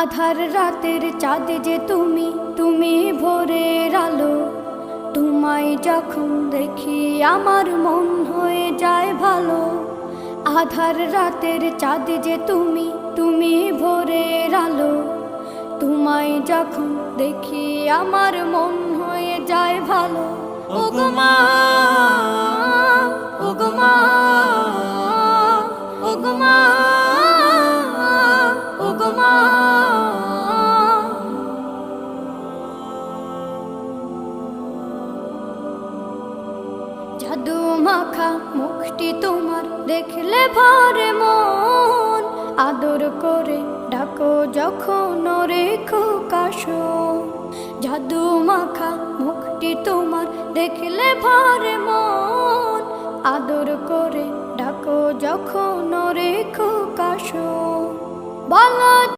আধার রাতের চাঁদ যে তুমি, তুমি ভোরের আলো। তোমায় যখন দেখি আমার মন হয়ে যায় ভালো। আধার রাতের চাঁদ যে তুমি, তুমি ভোরের আলো। তোমায় যখন দেখি আমার মন হয়ে যায় ভালো। ওগো মা, ওগো মা, ওগো মা, ওগো মা। জাদু মাখা মুখটি তোমার দেখলে ভরে মন। আদর করে ডাকো যখন রেখো কাশন। জাদু মাখা মুখটি তোমার দেখলে ভরে মন। আদর করে ডাকো যখন রেখো কাশন। বলো